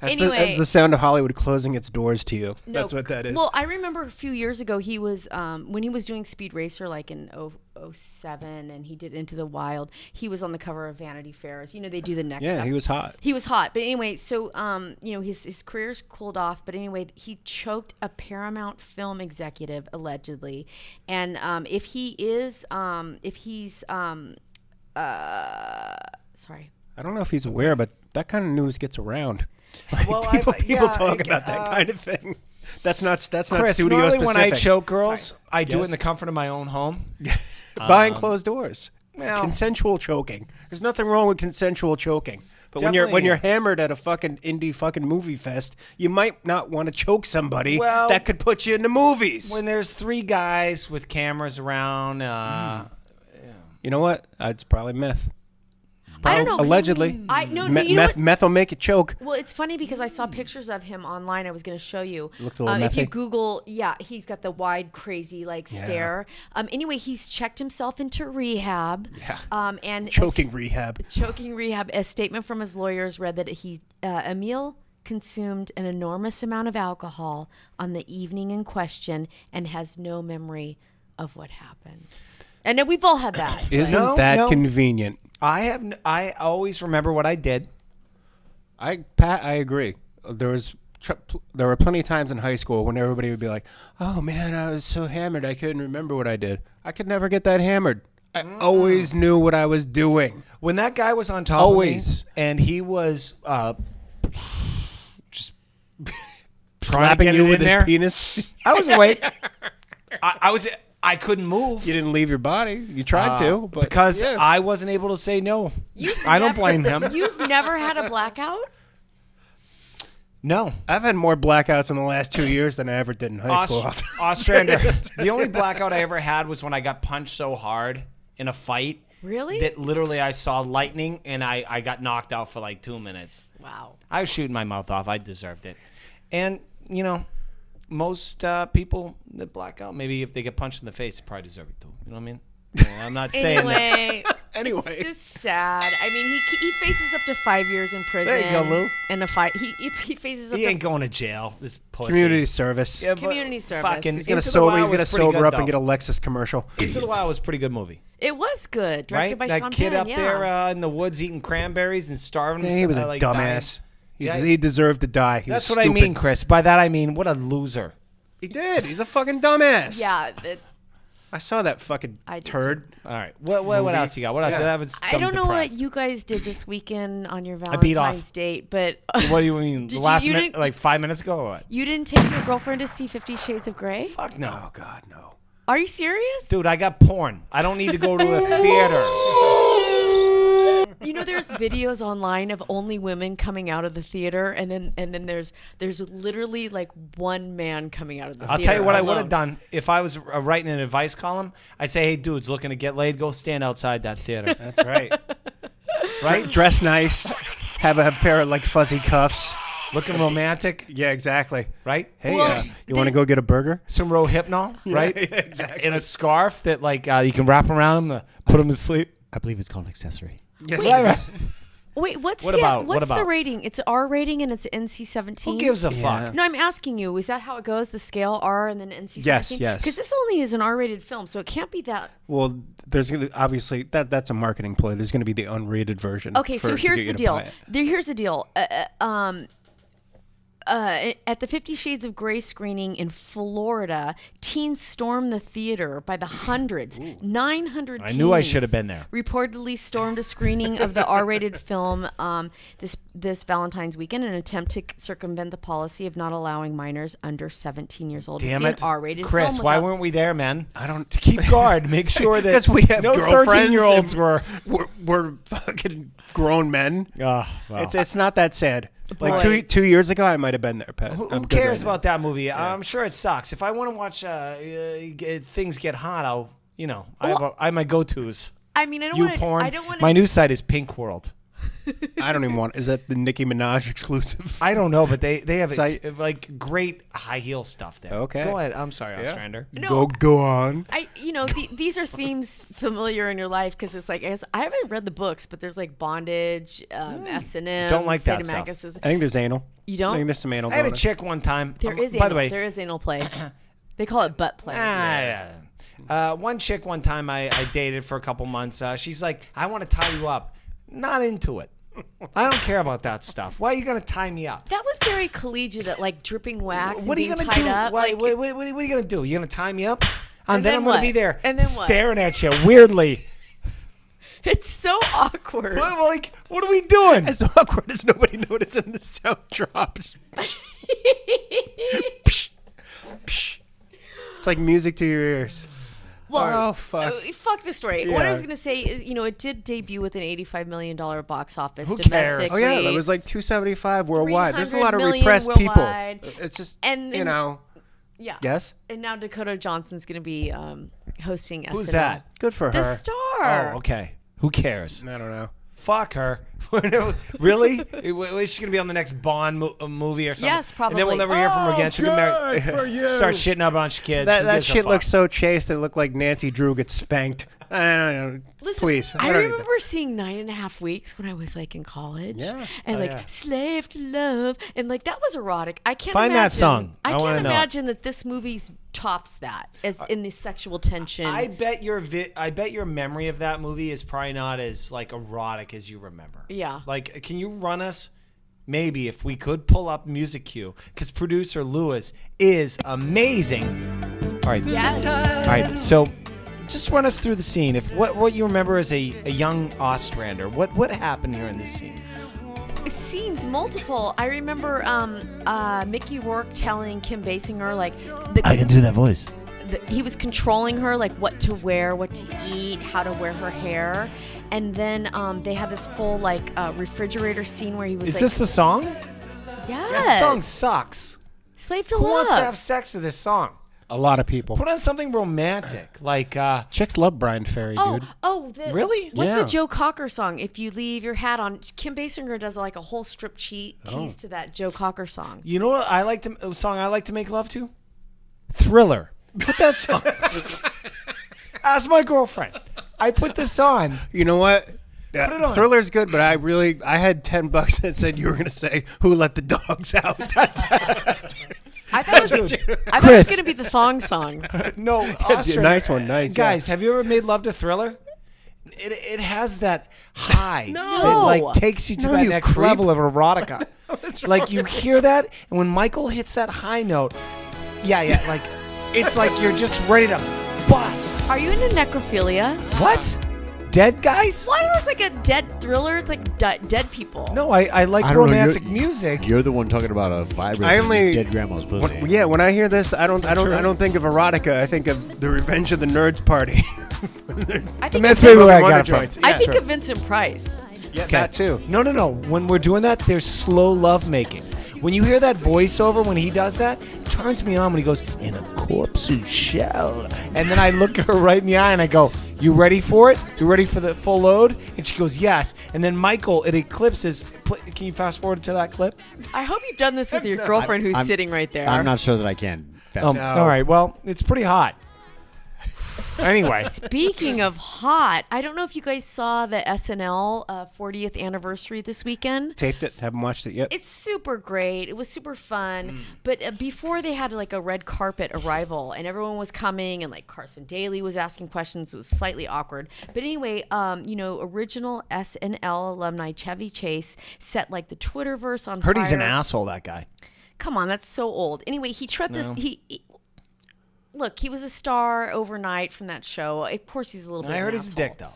That's Anyway. that's the sound of Hollywood closing its doors to you. No, That's what that is. Well, I remember a few years ago he was when he was doing Speed Racer, like in 07, and he did Into the Wild. He was on the cover of Vanity Fair. You know, they do the next. yeah, he was hot. He was hot, but anyway, so his career's cooled off. But anyway, he choked a Paramount film executive allegedly, and if he's sorry. I don't know if he's aware, but that kind of news gets around. Well, people talk about that kind of thing. That's not Chris, studio normally specific. when I choke girls, I do it Yes. in the comfort of my own home. Behind closed doors. well- Consensual choking. There's nothing wrong with consensual choking. But when Definitely. you're hammered at a fucking indie fucking movie fest, you might not want to choke somebody Well, that could put you in the movies. When there's 3 guys with cameras around, You know what? It's probably myth. I don't know. 'Cause Allegedly. I no, Me- you know what? meth will make you choke. Well, it's funny because I saw pictures of him online. I was going to show you. Looked a little if you methy. Google, he's got the wide, crazy stare. Anyway, he's checked himself into rehab. Yeah. And Choking rehab. Choking rehab. A statement from his lawyers read that Emil consumed an enormous amount of alcohol on the evening in question and has no memory of what happened. And we've all had that. Isn't that convenient? I always remember what I did. Pat, I agree. There were plenty of times in high school when everybody would be like, "Oh man, I was so hammered, I couldn't remember what I did." I could never get that hammered. I always knew what I was doing. When that guy was on top of me, and he was just Slapping you with his penis. I was awake. I couldn't move. You didn't leave your body. You tried to, but because I wasn't able to say no. I don't blame him. You've never had a blackout? No. I've had more blackouts in the last 2 years than I ever did in high school. Ostrander. The only blackout I ever had was when I got punched so hard in a fight. Really? That literally I saw lightning and I got knocked out for like 2 minutes. Wow. I was shooting my mouth off. I deserved it. And, most people that black out, maybe if they get punched in the face, they probably deserve it too. You know what I mean? I'm not saying that. Anyway, it's just sad. I mean, he faces up to 5 years in prison. There you go, Lou. In a fight, he faces up. He ain't going to jail. This pussy. Community service. Yeah, but Community service. Fucking He's gonna Into the Wild sober was pretty good, up and though. get a Lexus commercial. Into the Wild was a pretty good movie. It was good, directed by That Sean kid Penn, up there in the woods eating cranberries and starving Yeah, himself. he was a like, dumbass. dying. He deserved to die. He That's was what I stupid. mean, Chris. By that I mean, what a loser. He did. He's a fucking dumbass. Yeah. I saw that fucking I did turd. All right. What else you got? What else? Yeah. I don't know what you guys did this weekend on your beat off. Valentine's date, but What do you mean? Did The you- last you minute, didn't- like 5 minutes ago, or what? you didn't take your girlfriend to see 50 Shades of Grey? Fuck no. Oh God, no. Are you serious? Dude, I got porn. I don't need to go to a theater. There's videos online of only women coming out of the theater, and then there's literally like one man coming out of the theater. I'll tell you what I would alone. have done if I was writing an advice column. I'd say, hey, dudes looking to get laid, go stand outside that theater. That's right. Right? Dress nice. Have a pair of like fuzzy cuffs. Looking romantic, Yeah, exactly. right? Hey, Well, you want to go get a burger? Some Rohypnol, right? Yeah, exactly. In a scarf that like you can wrap around him to put him to sleep. I believe it's called an accessory. Yes. Right, right. Wait, what's What the about- what's what the about? rating? It's R rating and it's NC-17. Who gives a Yeah. fuck? No, I'm asking you. Is that how it goes? The scale R and then NC-17? Yes. Because this only is an R-rated film, so it can't be that. Well, there's gonna obviously that's a marketing play. There's gonna be the unrated version. Okay, so to here's get you the to deal. buy it. Here's the deal. At the 50 Shades of Grey screening in Florida, teens stormed the theater by the hundreds. 900 I teens knew I should have been there. reportedly stormed a screening of the R-rated film this Valentine's weekend in an attempt to circumvent the policy of not allowing minors under 17 years old Damn to see it, an R-rated Chris! film. Why without- weren't we there, man? I don't. To keep guard, make sure that 'Cause we have no girlfriends 13-year-olds and were. We're fucking grown men. Well. It's not that sad. Like Boy. two years ago, I might have been there, Pat. Who I'm good cares right now. about that movie? I'm sure it sucks. If I want to watch things get hot, I'll I have my go-tos. I mean, I don't You want porn. I don't want My new site is Pink World. I don't even want. Is that the Nicki Minaj exclusive? I don't know, but they have Site? like great high heel stuff there. Okay. Go ahead. I'm sorry, Ostrander. No. Go on. These are themes familiar in your life because it's like I haven't read the books, but there's like bondage, S&M. Don't like that stuff. sadomasochism. I think there's anal. You don't? I think there's some anal. I had a going on. chick one time. There is by anal, the way, there is anal play. They call it butt play. One chick one time I dated for a couple months. She's like, I want to tie you up. Not into it. I don't care about that stuff. Why are you gonna tie me up? That was very collegiate at like dripping wax What are and you being gonna tied do? up. Why, like, what are you gonna do? You gonna tie me up? And then I'm gonna what? be there And then what? staring at you weirdly. it's so awkward. Like, what are we doing? As awkward as nobody noticed and the sound drops. Psh, psh. It's like music to your ears. Well, Oh, fuck. Fuck this story. What I Yeah. was gonna say is, it did debut with an $85 million box office Who cares? domestically. Oh yeah, that was like 275 worldwide. There's a 300 lot of million repressed worldwide. people. It's just And then- yeah. Yes. And now Dakota Johnson's gonna be hosting SNL. Who's that? Good for The her. star. Oh, okay. Who cares? I don't know. Fuck her. Really? Is she gonna be on the next Bond movie or something? Yes, probably. And then we'll never hear from her again. She'll get married. for you. Start shitting out a bunch of kids. That Who gives a shit fuck? looks so chaste. It looked like Nancy Drew gets spanked. I don't know. Listen, Please. I don't need remember seeing 9.5 Weeks when I was like in college. Yeah. And Slave to Love. And like that was erotic. I can't Find imagine, that song. I I wanna can't know it. imagine that this movie tops that as in the sexual tension. I bet your memory of that movie is probably not as like erotic as you remember. Yeah. Like, can you run us? Maybe if we could pull up music cue, because producer Lewis is amazing. All right. Yes. All right. So, just run us through the scene. If what you remember as a young Ostrander, what happened here in this scene? Scenes multiple. I remember Mickey Rourke telling Kim Basinger like I can do that voice. he was controlling her like what to wear, what to eat, how to wear her hair, and then they had this full like refrigerator scene where he was. Is like, this the song? Yes. This song sucks. Slave to Who Love. wants to have sex to this song? A lot of people. Put on something romantic, like Chicks love Brian Ferry, dude. Really? What's Yeah. the Joe Cocker song? If you leave your hat on, Kim Basinger does like a whole strip tease to that Joe Cocker song. You know what a song I like to make love to? Thriller. Put that song. Ask my girlfriend. I put this on. You know what? Put it on. Thriller's good, but I had $10 that said you were gonna say "Who Let the Dogs Out." I thought it was Chris. going to be the thong song. No, Austrian. Nice one, nice. Guys, have you ever made love to Thriller? It has that high. No. It like takes you to that you next creep. level of erotica. Like you hear that, and when Michael hits that high note, yeah, like it's like you're just ready to bust. Are you into necrophilia? What? Dead guys? Why it's like a dead thriller? It's like dead people. No, I like I don't know, romantic music. You're the one talking about a vibrator. I only- dead grandma's pussy. When I hear this, I don't think of erotica. I think of the Revenge of the Nerds party. I think That's of, maybe where I Wonder got it from. joints. I Yeah, think sure. of Vincent Price. Yeah, that too. No. When we're doing that, there's slow love making. When you hear that voiceover when he does that, it turns me on when he goes, "In a corpse's shell." And then I look at her right in the eye and I go, "You ready for it? You ready for the full load?" And she goes, "Yes." And then Michael, it eclipses. Can you fast forward to that clip? I hope you've done this with your girlfriend who's sitting right there. I'm not sure that I can. All right. Well, it's pretty hot. Anyway. Speaking of hot, I don't know if you guys saw the SNL 40th anniversary this weekend. Taped it. Haven't watched it yet. It's super great. It was super fun. But before they had like a red carpet arrival and everyone was coming and like Carson Daly was asking questions. It was slightly awkward. But anyway, original SNL alumni Chevy Chase set like the Twitterverse on fire. Heard he's an asshole, that guy. Come on, that's so old. Anyway, he tried this. Look, he was a star overnight from that show. Of course, he was a little bit. I of heard an he's a asshole. dick, though.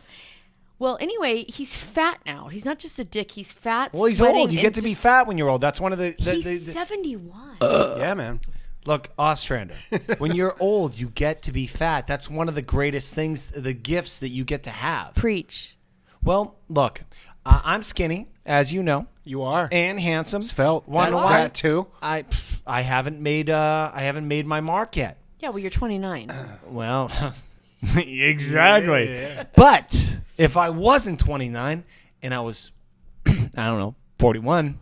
Well, anyway, he's fat now. He's not just a dick. He's fat. Well, he's sweating, old. You and get to be just- fat when you're old. That's one of the He's 71. Yeah, man. Look, Ostrander, when you're old, you get to be fat. That's one of the greatest things, the gifts that you get to have. Preach. Well, look, I'm skinny, as you know, You are. and handsome. Svelte. Wanna know That- why? that too. I haven't made my mark yet. Yeah, well, you're 29. Well, exactly. But if I wasn't 29 and I was, I don't know, 41,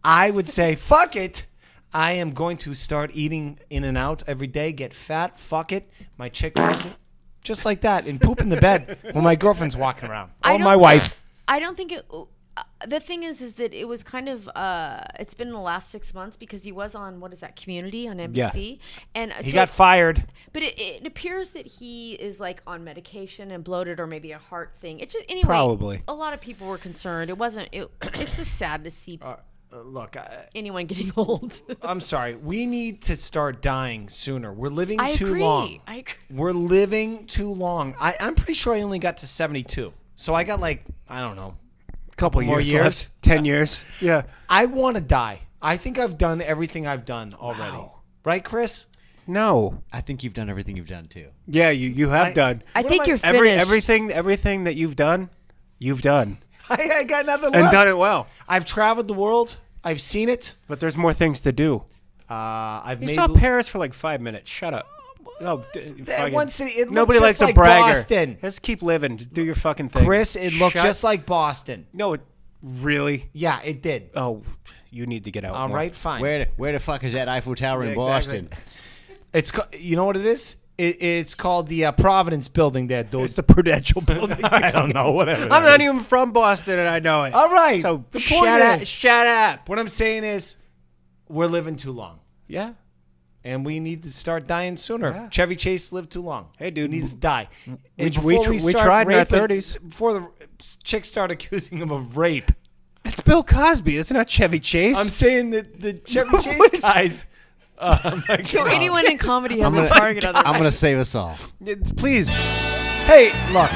I would say, fuck it. I am going to start eating in and out every day, get fat, fuck it. My chick loves it. Just like that, and poop in the bed when my girlfriend's walking around. Or my wife. I don't think it. The thing is that it was kind of. It's been in the last 6 months because he was on what is that Community on NBC, and He got fired. But it appears that he is like on medication and bloated, or maybe a heart thing. It's just anyway. Probably. A lot of people were concerned. It wasn't. It's just sad to see Look, anyone getting old. I'm sorry. We need to start dying sooner. We're living I too agree. long. I agree. We're living too long. I'm pretty sure I only got to 72. So I got like, I don't know, Couple more years. years? Left. 10 years. Yeah. I want to die. I think I've done everything I've done already. Wow. Right, Chris? No. I think you've done everything you've done too. Yeah, you have done. I think you're Everything finished. that you've done, you've done. I got nothing And left. done it well. I've traveled the world. I've seen it. But there's more things to do. I've You made. saw Paris for like 5 minutes. Shut up. Oh, That one city. It looked nobody just likes a like bragger. Boston. Just keep living. Just do your fucking thing. Chris, it looked Shut- just like Boston. No, it really. Yeah, it did. Oh, you need to get out. All more. right, fine. Where the fuck is that Eiffel Tower in Yeah, exactly. Boston? It's you know what it is? It's called the Providence Building there, dude. It's the Prudential Building. I don't know, whatever. I'm not even from Boston, and I know it. All right. So the shut point up. is, Shut up. what I'm saying is, we're living too long, Yeah. and we need to start dying sooner. Yeah. Chevy Chase lived too long. Hey, dude, he needs to die. we And before we start tried in our raping- 30s. Before the chicks start accusing him of rape. It's Bill Cosby. It's not Chevy Chase. I'm saying that the Chevy What Chase is- guys. My So God. anyone in comedy has a target on their I'm gonna save us all. Please. Hey, look.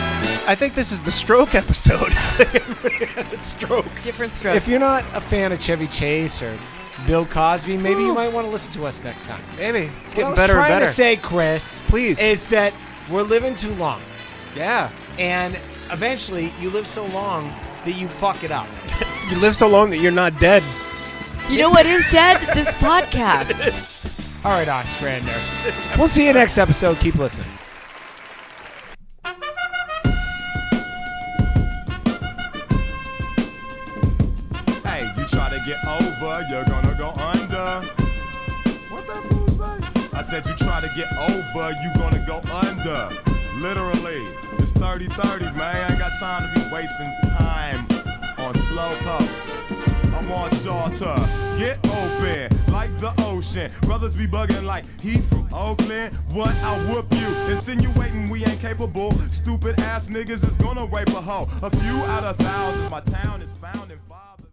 I think this is the stroke episode. The stroke. different stroke. If you're not a fan of Chevy Chase or Bill Cosby, maybe you might want to listen to us next time. Maybe. It's What getting I was better and trying better. to say, Chris, Please. is that we're living too long, Yeah. and eventually you live so long that you fuck it up. You live so long that you're not dead. You know what is dead? This podcast. All right, Ostrander. We'll see you next episode. Keep listening. Hey, you try to get over, you're gonna go under. What that fool say? I said you try to get over, you gonna go under. Literally, it's 30-30, man. I ain't got time to be wasting time on slow posts. I want y'all to get open like the ocean. Brothers be bugging like he from Oakland. What? I'll whoop you. Insinuating we ain't capable. Stupid ass niggas is gonna rape a hoe. A few out of thousands. My town is found in fathers.